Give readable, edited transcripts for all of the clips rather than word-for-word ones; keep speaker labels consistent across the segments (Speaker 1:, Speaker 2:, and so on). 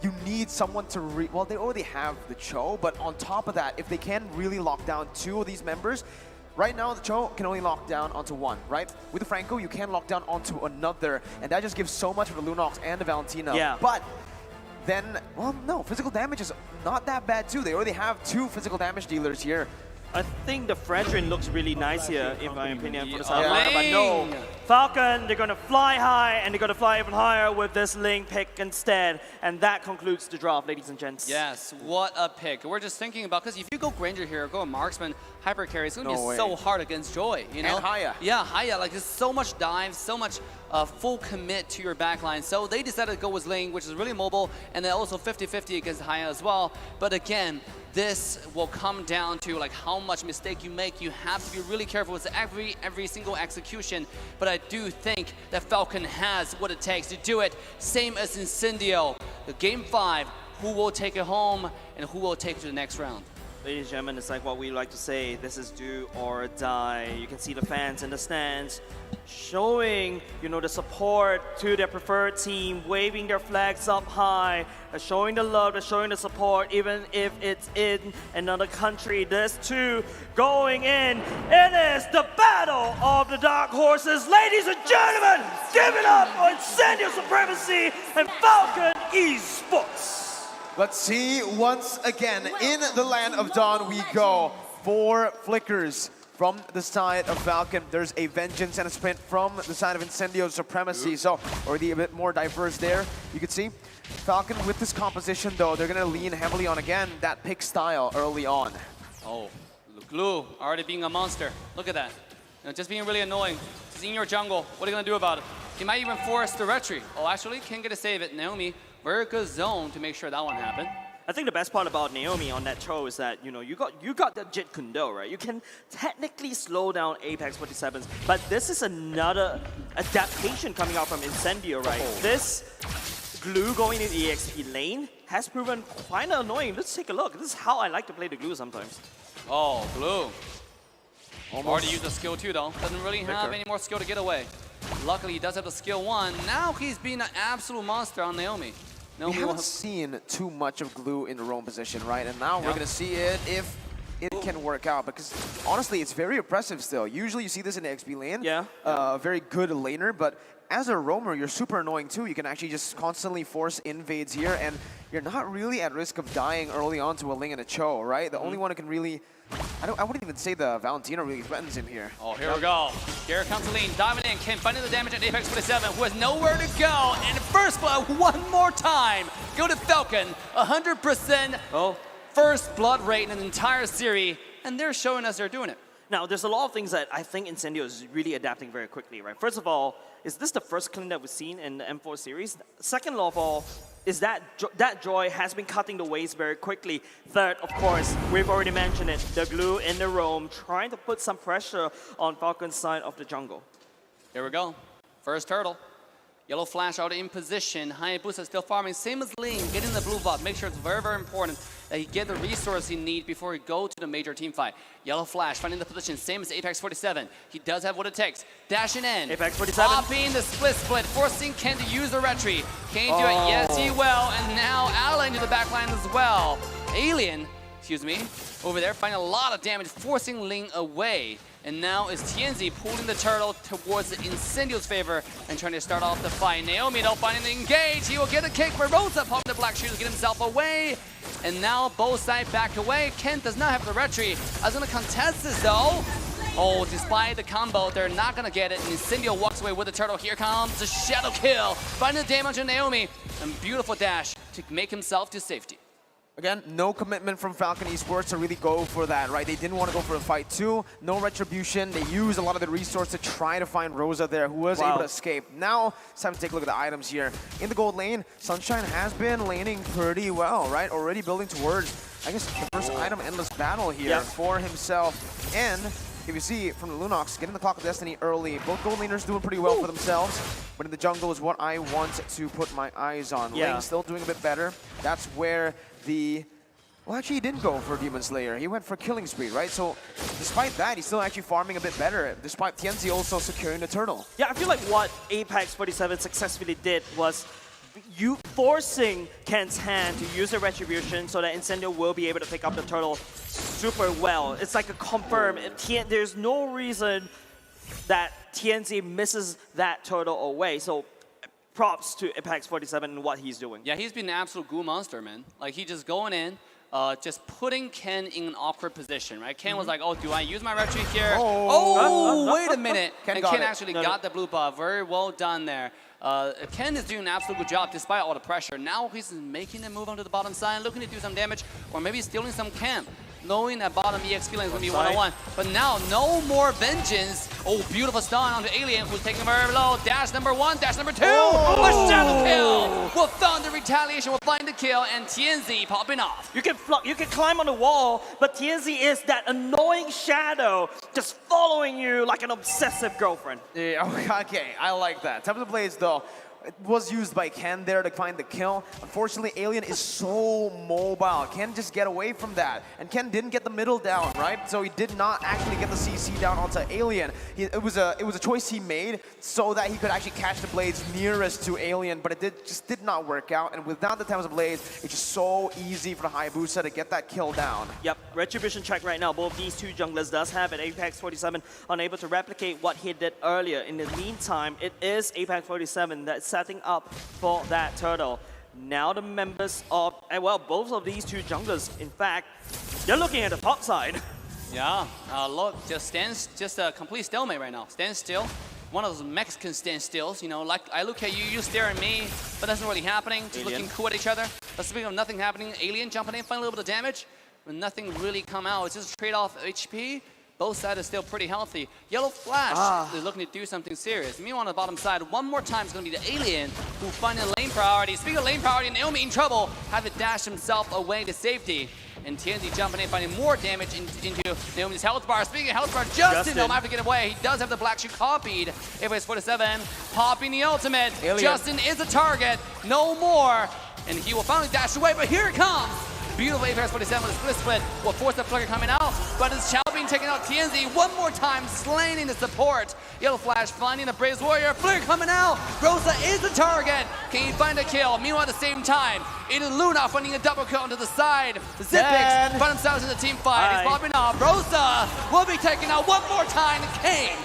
Speaker 1: you need someone to well, they already have the Cho, but on top of that, if they can really lock down 2 of these members, right now the Cho can only lock down onto 1, right? With the Franco, you can lock down onto another, and that just gives so much for the Lunox and the Valentina.
Speaker 2: Yeah.
Speaker 1: But then, well, no, physical damage is not that bad too. They already have 2 physical damage dealers here.
Speaker 2: I think the Fredrin looks really nice here, in my opinion, for the side
Speaker 3: Yeah.
Speaker 2: lineup. But no, Falcon, they're going to fly high, and they're going to fly even higher with this Ling pick instead. And that concludes the draft, ladies and gents.
Speaker 3: Yes, what a pick. We're just thinking about, because if you go Granger here, go Marksman, Hyper Carry, it's going to
Speaker 1: No
Speaker 3: be
Speaker 1: way.
Speaker 3: so hard against Joy, you know?
Speaker 1: And Haya.
Speaker 3: Yeah, Haya, like there's so much dive, so much full commit to your backline. So they decided to go with Ling, which is really mobile, and then also 50-50 against Haya as well. But again, this will come down to like how much mistake you make. You have to be really careful with every single execution. But I do think that Falcon has what it takes to do it. Same as Incendio. The Game 5, who will take it home and who will take it to the next round?
Speaker 2: Ladies and gentlemen, it's like what we like to say, this is do or die. You can see the fans in the stands showing, you know, the support to their preferred team, waving their flags up high, showing the love, showing the support, even if it's in another country. There's 2 going in. It is the battle of the dark horses. Ladies and gentlemen, give it up for Incendio Supremacy and Falcon Esports.
Speaker 1: Let's see, once again, in the land of Dawn we go. 4 flickers from the side of Falcon. There's a Vengeance and a Sprint from the side of Incendio Supremacy, so already a bit more diverse there. You can see Falcon with this composition though, they're gonna lean heavily on, again, that pick style early on.
Speaker 3: Oh, Glue already being a monster. Look at that. You know, just being really annoying. He's in your jungle. What are you gonna do about it? He might even force the retry. Oh, actually, can't get a save it. Naomi, very good zone to make sure that one happened.
Speaker 2: I think the best part about Naomi on that Cho is that, you know, you got that Jit Kundo, right? You can technically slow down Apex 47s, but this is another adaptation coming out from Incendio, right?
Speaker 1: Oh.
Speaker 2: This Glue going in the EXP lane has proven quite annoying. Let's take a look. This is how I like to play the Glue sometimes.
Speaker 3: Oh, Glue.
Speaker 1: Almost.
Speaker 3: Already used the skill 2 though. Doesn't really have any more skill to get away. Luckily, he does have the skill 1. Now he's being an absolute monster on Naomi.
Speaker 1: We haven't seen too much of Glue in the roam position, right? And now we're gonna see it if it can work out, because honestly, it's very oppressive still. Usually you see this in the XP lane.
Speaker 2: Yeah.
Speaker 1: Very good laner, but as a roamer, you're super annoying too. You can actually just constantly force invades here, and you're not really at risk of dying early on to a Ling and a Cho, right? The only one who can really, I wouldn't even say the Valentina really threatens him here.
Speaker 3: Oh, here we go. Here comes Lean, diving in, Kim finding the damage at Apex 47, who has nowhere to go. And first blood one more time. Go to Falcon, 100% first blood rate in an entire series, and they're showing us they're doing it.
Speaker 2: Now, there's a lot of things that I think Incendio is really adapting very quickly, right? First of all, is this the first clean that we've seen in the M4 series? Second of all, is that Joy has been cutting the waves very quickly. Third, of course, we've already mentioned it, the Glue in the roam, trying to put some pressure on Falcon's side of the jungle.
Speaker 3: Here we go. First turtle. Yellow Flash out in position. Hayabusa still farming. Same as Ling, getting the blue buff. Make sure it's very, very important that he get the resource he needs before he go to the major team fight. Yellow Flash finding the position. Same as Apex 47. He does have what it takes. Dashing in.
Speaker 2: Apex 47.
Speaker 3: Popping the split, forcing Ken to use the retry. Can he do it? Yes, he will. And now Alan to the backline as well. Alien, excuse me, over there finding a lot of damage, forcing Ling away. And now is Tianzi pulling the turtle towards the Incendio's favor and trying to start off the fight. Naomi though finding the engage. He will get a kick. Barbosa popping the black shoes to get himself away. And now both sides back away. Kent does not have the retry. I was going to contest this though. Oh, despite the combo, they're not going to get it. And Incendio walks away with the turtle. Here comes the shadow kill. Finding the damage on Naomi. And beautiful dash to make himself to safety.
Speaker 1: Again, no commitment from Falcon Esports to really go for that, right? They didn't want to go for a fight too. No retribution. They used a lot of the resource to try to find Rosa there, who was able to escape. Now, it's time to take a look at the items here. In the gold lane, Sunshine has been laning pretty well, right? Already building towards, I guess, the first item, Endless Battle here for himself. And if you see from the Lunox, getting the Clock of Destiny early. Both gold laners doing pretty well for themselves. But in the jungle is what I want to put my eyes on. Lane still doing a bit better. That's where well, actually, he didn't go for Demon Slayer. He went for Killing Spree, right? So, despite that, he's still actually farming a bit better, despite Tianzi also securing the turtle.
Speaker 2: Yeah, I feel like what Apex 47 successfully did was you forcing Ken's hand to use the retribution so that Incendio will be able to pick up the turtle super well. It's like a confirm. There's no reason that TNZ misses that turtle away. So props to Apex 47 and what he's doing.
Speaker 3: Yeah, he's been an absolute goo monster, man. Like, he just going in, just putting Ken in an awkward position, right? Ken was like, oh, do I use my retry here? Oh, wait a minute.
Speaker 1: Ken
Speaker 3: actually got the blue buff. Very well done there. Ken is doing an absolute good job despite all the pressure. Now he's making a move onto the bottom side, looking to do some damage, or maybe stealing some camp, knowing that bottom EXP lane is going to be 1-on-1. But now, no more vengeance. Oh, beautiful stun on the Alien, who's taking very low. Dash number 1, dash number 2. A shadow kill. We'll find the retaliation, we'll find the kill, and TNZ popping off.
Speaker 2: You can climb on the wall, but TNZ is that annoying shadow just following you like an obsessive girlfriend.
Speaker 1: Yeah, okay, I like that. Type of plays though. It was used by Ken there to find the kill. Unfortunately, Alien is so mobile. Ken just get away from that. And Ken didn't get the middle down, right? So he did not actually get the CC down onto Alien. It was a choice he made so that he could actually catch the blades nearest to Alien, but it just did not work out. And without the Thames of Blades, it's just so easy for the Hayabusa to get that kill down.
Speaker 2: Yep, retribution check right now. Both these two junglers does have it. Apex 47 unable to replicate what he did earlier. In the meantime, it is Apex 47 that's setting up for that turtle. Now the members of, well, both of these two junglers, in fact, they're looking at the top side.
Speaker 3: Yeah, look, just a complete stalemate right now. Stand still. One of those Mexican stand stills, you know, like I look at you, you stare at me, but that's not really happening. Just looking cool at each other. But speaking of nothing happening, Alien jumping in, finding a little bit of damage, but nothing really come out. It's just a trade-off HP. Both sides are still pretty healthy. Yellow Flash is looking to do something serious. Meanwhile, on the bottom side, one more time, it's going to be the Alien who finds the lane priority. Speaking of lane priority, Naomi in trouble, had to dash himself away to safety. And TNZ jumping in, finding more damage into Naomi's health bar. Speaking of health bar, Justin might have to get away. He does have the black shoe copied. Apex 47, popping the ultimate.
Speaker 1: Alien.
Speaker 3: Justin is a target, no more. And he will finally dash away, but here it comes. Beautiful Apex 47 with a split will force the flicker coming out, but it's Chow being taken out. TNZ one more time, slaying the support. Yellow Flash finding the Braves Warrior, flicker coming out. Rosa is the target. Can he find a kill? Meanwhile, at the same time, it is Luna finding a double kill onto the side. The Zipics find themselves in the team fight. He's popping off. Rosa will be taken out one more time. Kane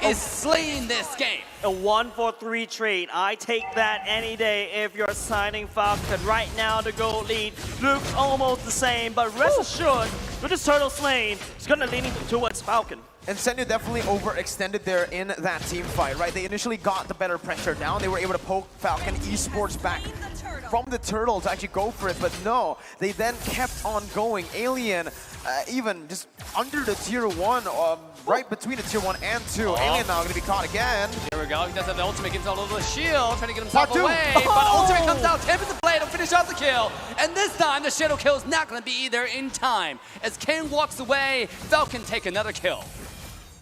Speaker 3: is slaying this game.
Speaker 2: A 1-for-3 trade. I take that any day if you're signing Falcon. Right now, the goal lead looks almost the same, but rest assured, with this turtle slain, it's going to lean towards Falcon.
Speaker 1: Incendio definitely overextended there in that team fight, right? They initially got the better pressure down. They were able to poke Falcon Esports back from the turtle to actually go for it, but no, they then kept on going. Alien, even just under the tier 1, right between the tier 1 and 2. Alien now going to be caught again.
Speaker 3: Here we go. He does have the ultimate, gets all over the shield, trying to get himself away. But ultimate comes out, tempers the blade to finish off the kill. And this time, the shadow kill is not going to be there in time. As Ken walks away, Falcon take another kill.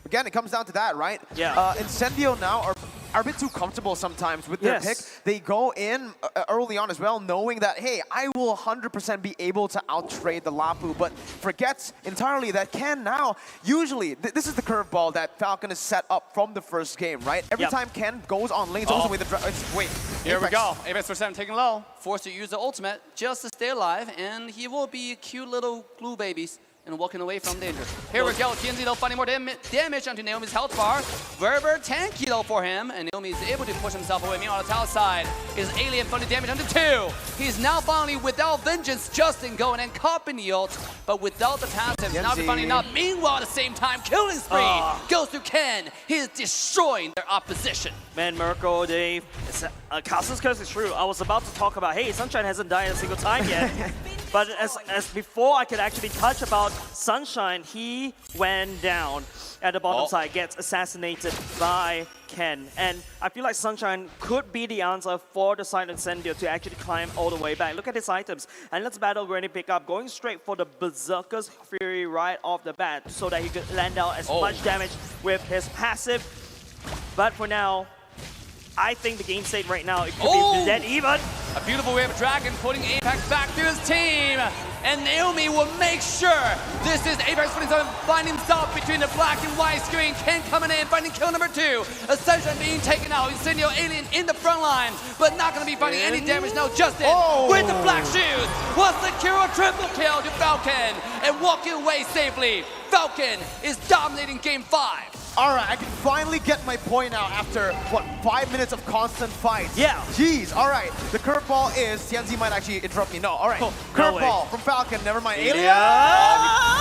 Speaker 1: Again, it comes down to that, right?
Speaker 2: Yeah.
Speaker 1: Incendio now are a bit too comfortable sometimes with their pick. They go in early on as well, knowing that, hey, I will 100% be able to out-trade the Lapu, but forgets entirely that Ken now, usually, this is the curveball that Falcon is set up from the first game, right? Every time Ken goes on lane, it's also with the wait.
Speaker 3: Here we go. Apex 47 taking low, forced to use the ultimate just to stay alive, and he will be cute little glue babies and walking away from danger. Here we go, TNZ though finding more damage onto Naomi's health bar. Very tanky though for him, and Naomi is able to push himself away. Meanwhile, on the tower side is Alien finding damage onto 2. He's now finally without vengeance. Justin going and copping the ult, but without the passive. Now they're finding out. Meanwhile, at the same time, killing spree goes to Ken. He is destroying their opposition.
Speaker 2: Man, Mirko, Dave, Castle's Curse is true. I was about to talk about, hey, Sunshine hasn't died a single time yet. But as before I could actually touch about Sunshine, he went down at the bottom side, gets assassinated by Ken. And I feel like Sunshine could be the answer for the side Incendio to actually climb all the way back. Look at his items. And let's battle ready pick up, going straight for the Berserker's Fury right off the bat so that he could land out as much damage with his passive. But for now, I think the game state right now, it could be dead even.
Speaker 3: A beautiful wave of Dragon putting Apex back to his team. And Naomi will make sure this is Apex 27 finding himself between the black and white screen. Ken coming in, finding kill number 2. Ascension being taken out. Incendio Alien in the front line, but not going to be finding any damage now. Justin with the black shoes will secure a triple kill to Falcon and walking away safely. Falcon is dominating game 5.
Speaker 1: All right, I can finally get my point out after, what, 5 minutes of constant fights.
Speaker 2: Yeah.
Speaker 1: Jeez, all right. The curveball is, Tianzi might actually interrupt me. No, all right. Curveball from Falcon, never mind. Alien!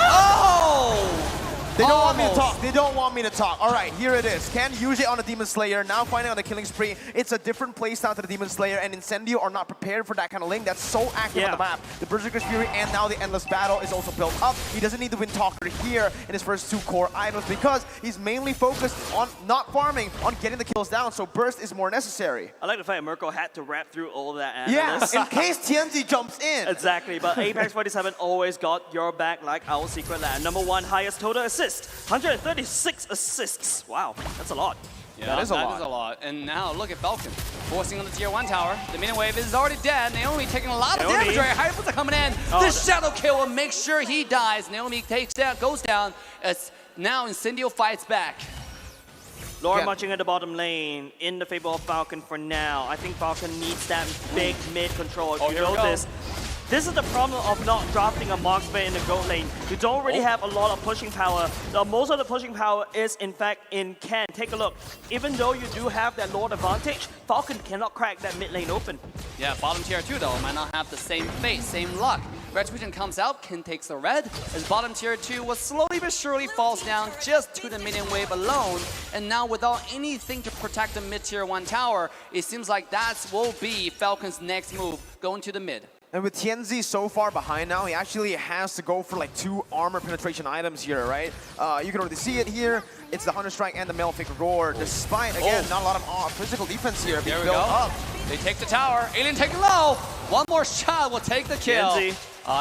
Speaker 2: Oh!
Speaker 1: They don't want me to talk. They don't want me to talk. All right, here it is. Ken usually on the Demon Slayer, now finding on the killing spree. It's a different playstyle to the Demon Slayer, and Incendio are not prepared for that kind of link that's so active on the map. The Berserker's Fury and now the Endless Battle is also built up. He doesn't need the Wind Talker here in his first 2 core items because he's mainly focused on not farming, on getting the kills down, so Burst is more necessary.
Speaker 2: I like the fact Mirko had to rap through all of that.
Speaker 1: Yeah, in case Tianzi jumps in.
Speaker 2: Exactly, but Apex 47 always got your back like our secret lab. Number 1 highest total assist, 136 assists. Wow, that's a lot.
Speaker 3: Yeah,
Speaker 1: that is a lot.
Speaker 3: That is a lot. And now look at Falcon forcing on the tier 1 tower. The minion wave is already dead. Naomi taking a lot of damage right. Hypers are coming in. The shadow kill will make sure he dies. Naomi takes down, goes down. As now Incendio fights back.
Speaker 2: Laura marching at the bottom lane in the favor of Falcon for now. I think Falcon needs that big mid control. You know this. This is the problem of not drafting a marksman in the gold lane. You don't really have a lot of pushing power. Most of the pushing power is, in fact, in Ken. Take a look. Even though you do have that Lord advantage, Falcon cannot crack that mid lane open.
Speaker 3: Yeah, bottom tier 2, though, might not have the same fate, same luck. Retribution comes out, Ken takes the red, as bottom tier 2 was slowly but surely falls down just to the minion wave alone. And now without anything to protect the mid tier 1 tower, it seems like that will be Falcon's next move, going to the mid.
Speaker 1: And with Tianzi so far behind now, he actually has to go for like 2 armor penetration items here, right? You can already see it here. It's the Hunter Strike and the Malefic Roar, despite, again, not a lot of physical defense here being built up.
Speaker 3: They take the tower. Alien taking low. One more shot will take the kill.
Speaker 2: Tianzi.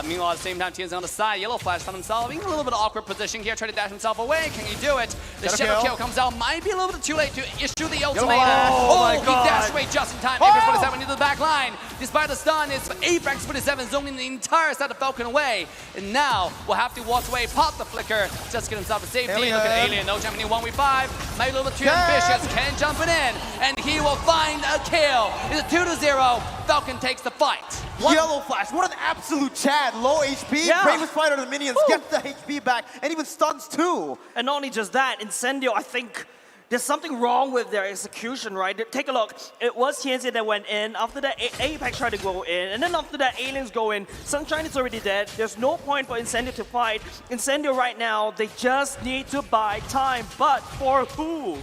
Speaker 3: Meanwhile, at the same time, Tianzi on the side. Yellow Flash found himself in a little bit of awkward position here, trying to dash himself away. Can he do it? The shadow kill comes out. Might be a little bit too late to issue the ultimate.
Speaker 2: Oh my God.
Speaker 3: He dashed away just in time. Apex 47 into the back line. Despite the stun, it's Apex 47 zoning the entire side of Falcon away. And now we'll have to walk away, pop the flicker, just get himself a safety. Look at Alien. No jumping in 1v5. Might be a little bit too ambitious. Ken jumping in, and he will find a kill. It's a 2-0. Falcon takes the fight.
Speaker 1: Yellow Flash, what an absolute Chad. Low HP, bravest fighter of the minions, gets the HP back, and even stuns too.
Speaker 2: And not only just that, Incendio, I think there's something wrong with their execution, right? Take a look. It was Tianzi that went in. After that, Apex tried to go in. And then after that, Aliens go in. Sunshine is already dead. There's no point for Incendio to fight. Incendio right now, they just need to buy time. But for who?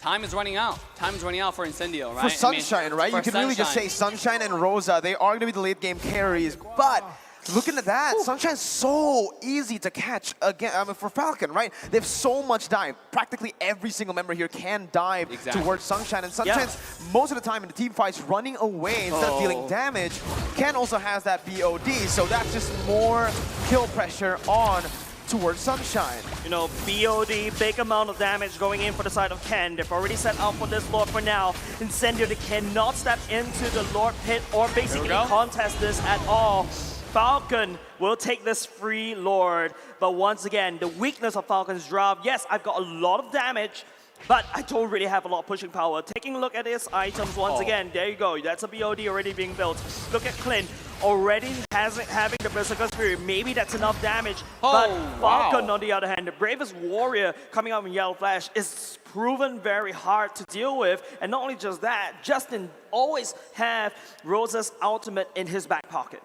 Speaker 3: Time is running out. Time is running out for Incendio, right?
Speaker 1: For Sunshine, right? You can really just say Sunshine and Rosa. They are going to be the late game carries. But looking at that, Sunshine's so easy to catch again. I mean, for Falcon, right? They have so much dive. Practically every single member here can dive towards Sunshine. And Sunshine's most of the time in the team fights running away instead of dealing damage. Ken also has that BOD, so that's just more kill pressure on towards Sunshine.
Speaker 2: You know, BOD, big amount of damage going in for the side of Ken. They've already set out for this Lord for now. Incendio, they cannot step into the Lord pit or basically contest this at all. Falcon will take this free Lord, but once again, the weakness of Falcon's draft, yes, I've got a lot of damage, but I don't really have a lot of pushing power. Taking a look at his items once again, there you go. That's a BOD already being built. Look at Clint, already having the Berserker's Fury. Maybe that's enough damage, but Falcon, on the other hand, the bravest warrior coming out in Yellow Flash, is proven very hard to deal with. And not only just that, Justin always have Rosa's ultimate in his back pocket.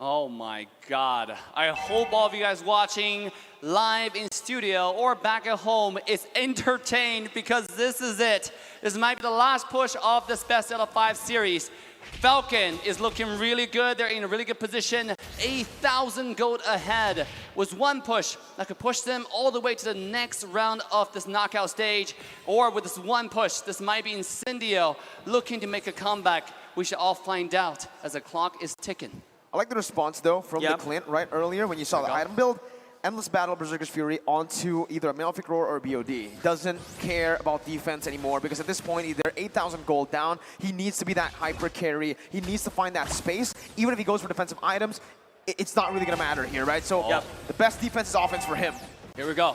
Speaker 3: Oh my God. I hope all of you guys watching live in studio or back at home is entertained, because this is it. This might be the last push of this best out of 5 series. Falcon is looking really good. They're in a really good position. 8,000 gold ahead. Was one push that could push them all the way to the next round of this knockout stage. Or with this one push, this might be Incendio looking to make a comeback. We should all find out as the clock is ticking.
Speaker 1: I like the response, though, from the Clint right earlier when you saw the item build. Endless Battle Berserker's Fury onto either a Malefic Roar or BOD. Doesn't care about defense anymore because at this point, either 8,000 gold down, he needs to be that hyper carry. He needs to find that space. Even if he goes for defensive items, it's not really going to matter here, right? So the best defense is offense for him.
Speaker 3: Here we go.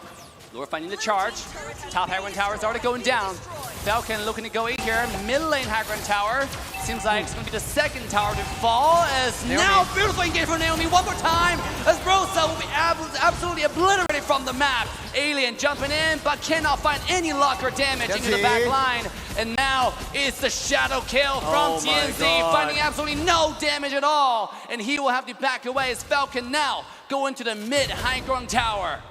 Speaker 3: Lure finding the charge. Top high ground tower is already going down. Falcon looking to go in here. Mid lane high ground tower. Seems like it's going to be the second tower to fall. As
Speaker 1: Naomi.
Speaker 3: now beautiful engage from Naomi one more time. As Rosa will be absolutely obliterated from the map. Alien jumping in, but cannot find any luck or damage into the back line. And now it's the shadow kill from TNZ, finding absolutely no damage at all. And he will have to back away as Falcon now go into the mid high ground tower.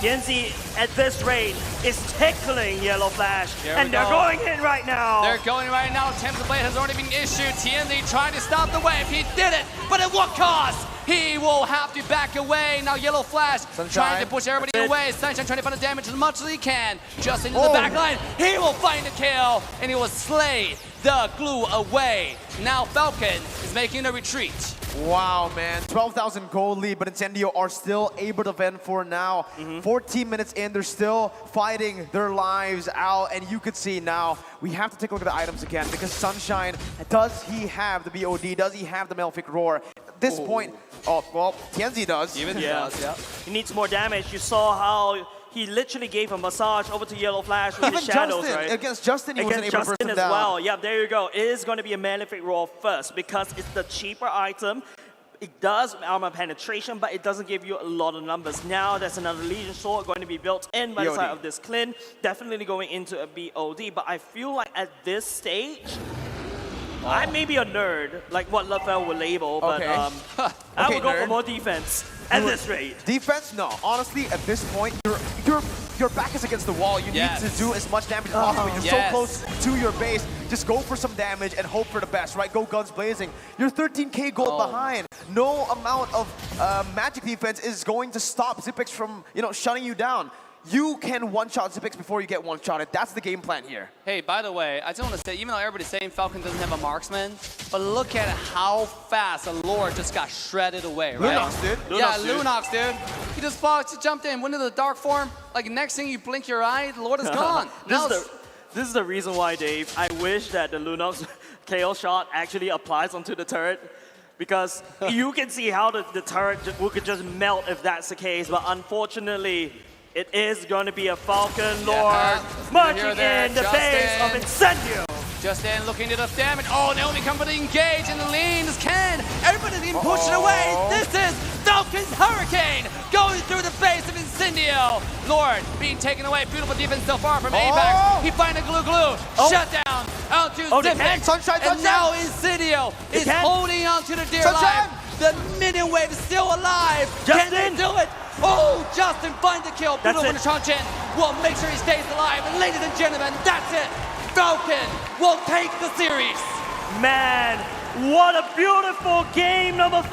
Speaker 2: TNZ at this rate is tickling Yellow Flash, and they're going in right now.
Speaker 3: They're going right now. Tempest Blade has already been issued. TNZ trying to stop the wave. He did it, but at what cost? He will have to back away. Now Yellow Flash trying to push everybody away. Sunshine trying to find the damage as much as he can. Just into the back line. He will find the kill, and he will slay the glue away. Now Falcon is making a retreat.
Speaker 1: Wow, man. 12,000 gold lead, but Incendio are still able to fend for now. 14 minutes in, they're still fighting their lives out, and you could see now, we have to take a look at the items again, because Sunshine, does he have the BOD? Does he have the Malefic Roar? At this point, well, TNZ does.
Speaker 3: Even does, yeah.
Speaker 2: He needs more damage. You saw how he literally gave a massage over to Yellow Flash with his shadows,
Speaker 1: Justin,
Speaker 2: right?
Speaker 1: Against Justin, he wasn't able to burst him
Speaker 2: as
Speaker 1: down.
Speaker 2: well. Yeah, there you go. It is going to be a Malefic Roar first because it's the cheaper item. It does armor penetration, but it doesn't give you a lot of numbers. Now there's another Legion Sword going to be built in by the side of this Clin. Definitely going into a BOD, but I feel like at this stage, I may be a nerd, like what LaFell would label, but I would go for more defense at this rate.
Speaker 1: Defense? No. Honestly, at this point, your back is against the wall. You need to do as much damage as possible. You're so close to your base. Just go for some damage and hope for the best, right? Go guns blazing. You're 13k gold behind. No amount of magic defense is going to stop Xyp9x from, shutting you down. You can one-shot Xyp9x before you get one-shotted. That's the game plan here.
Speaker 3: Hey, by the way, I just want to say, even though everybody's saying Falcon doesn't have a marksman, but look at how fast Allure just got shredded away, right?
Speaker 1: Lunox, dude.
Speaker 3: Lunox, dude. He just jumped in, went into the dark form. Like, next thing you blink your eye, the Lord is gone.
Speaker 2: This is the reason why, Dave, I wish that the Lunox KO shot actually applies onto the turret. Because you can see how the turret could just melt if that's the case, but unfortunately, it is going to be a Falcon Lord marching in the face of Incendio.
Speaker 3: Justin looking to the damage. Oh, Naomi coming for the engage and the lean is Ken. Everybody's being pushed away. This is Falcon's Hurricane going through the face of Incendio. Lord being taken away. Beautiful defense so far from AVAX. He finds a glue. Shut down onto Xyp9x.
Speaker 1: Sunshine.
Speaker 3: And now Incendio is holding onto the dear life. The minion wave is still alive. Can they do it? Oh, Justin finds the kill. Brutal Chanchin will make sure he stays alive. And ladies and gentlemen, that's it. Falcon will take the series.
Speaker 2: Man, what a beautiful game number 5.